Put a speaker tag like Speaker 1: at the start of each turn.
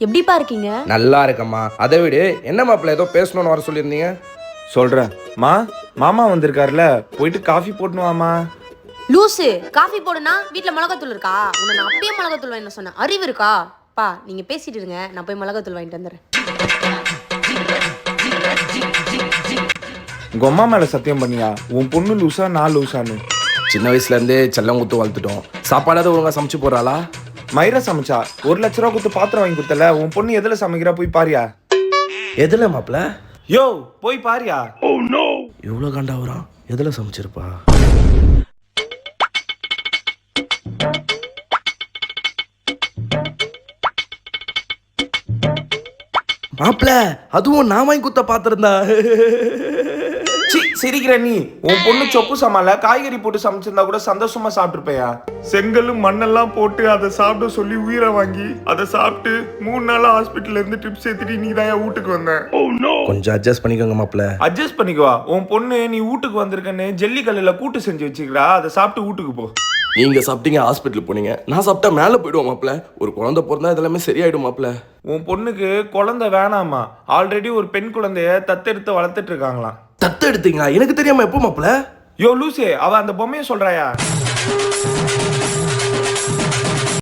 Speaker 1: எப்படிப்பா இருக்கீங்க?
Speaker 2: நல்லா இருக்கம்மா. அதை விட என்ன மாப்பிள்ள ஏதோ பேசணும்னு வர சொல்லியிருந்தீங்க?
Speaker 3: சொல்றேன் மாமா வந்திருக்காருல, போயிட்டு காஃபி போட்டுன்னு வாமா.
Speaker 1: லூசு, காஃபி போடுனா வீட்ல மிளகாத்தூள் இருக்கா? உன்னை நான் அப்பயே மிளகாத்தூள் வாங்கிட்டு சொன்னேன். அறிவு இருக்கா? பா நீங்க பேசிட்டு இருங்க, நான் போய் மிளகாத்தூள் வாங்கிட்டு வந்துடுறேன்.
Speaker 3: உங்க அம்மா மேல சத்தியம் பண்ணியா உன் பொண்ணு லூசா நான் லூசான்னு?
Speaker 2: சின்ன வயசுல இருந்தே செல்லம் குத்து வளர்த்துட்டோம். சாப்பாடாவது ஒழுங்கா சமைச்சு போறாளா?
Speaker 3: மயிரா சமைச்சா 1,00,000 ரூபா கொடுத்து பாத்திரம் வாங்கி கொடுத்தல, உன் பொண்ணு எதுல சமைக்கிறா போய் பாரியா.
Speaker 2: எதுல மாப்பிள்ள?
Speaker 3: யோ போய் பாரியா.
Speaker 2: இவ்வளோ காண்டா வரும். எதுல சமைச்சிருப்பா? மாப்பிள்ள அதுவும் நான் வாங்கி குத்த பாத்திருந்தா.
Speaker 3: சிரிக்கிற நீ? உன் பொண்ணு சொப்பு சமால காய்கறி போட்டு சமைச்சிருந்தா கூட சந்தோஷமா சாப்பிட்டுருப்பையா. செங்கலும் மண்ணெல்லாம் போட்டு அதை சாப்பிட சொல்லி உயிரை வாங்கி அதை சாப்பிட்டு 3 நாளா ஹாஸ்பிட்டல்ல இருந்து ட்ரிப்ஸ் ஏத்திட்டு நீ தான் வீட்டுக்கு வந்த.
Speaker 2: கொஞ்சம் அட்ஜஸ்ட் பண்ணிக்கோங்க மாப்பிள்ள.
Speaker 3: அட்ஜஸ்ட் பண்ணிக்குவா. உன் பொண்ணு நீ வீட்டுக்கு வந்திருக்கன்னு ஜெல்லி கல்லுல கூட்டு செஞ்சு வச்சுக்கிறா, அதை சாப்பிட்டு வீட்டுக்கு போ.
Speaker 2: நீங்க சாப்பிட்டீங்க, ஹாஸ்பிட்டல் போனீங்க. நான் சாப்பிட்டா மேலே போயிடுவோம் மாப்பிள்ள. ஒரு குழந்தை பிறந்தா இதெல்லாமே சரியாயிடும் மாப்பிள்ள.
Speaker 3: உன் பொண்ணுக்கு குழந்தை வேணாமா, ஆல்ரெடி ஒரு பெண் குழந்தைய தத்தெடுத்து வளர்த்துட்டு இருக்காங்களாம்.
Speaker 2: தத்து எடுத்தீங்களா? எனக்கு தெரியாம எப்போ மாப்பிள்ள?
Speaker 3: யோ லூசே, அவ அந்த பொம்மையை சொல்றாயா?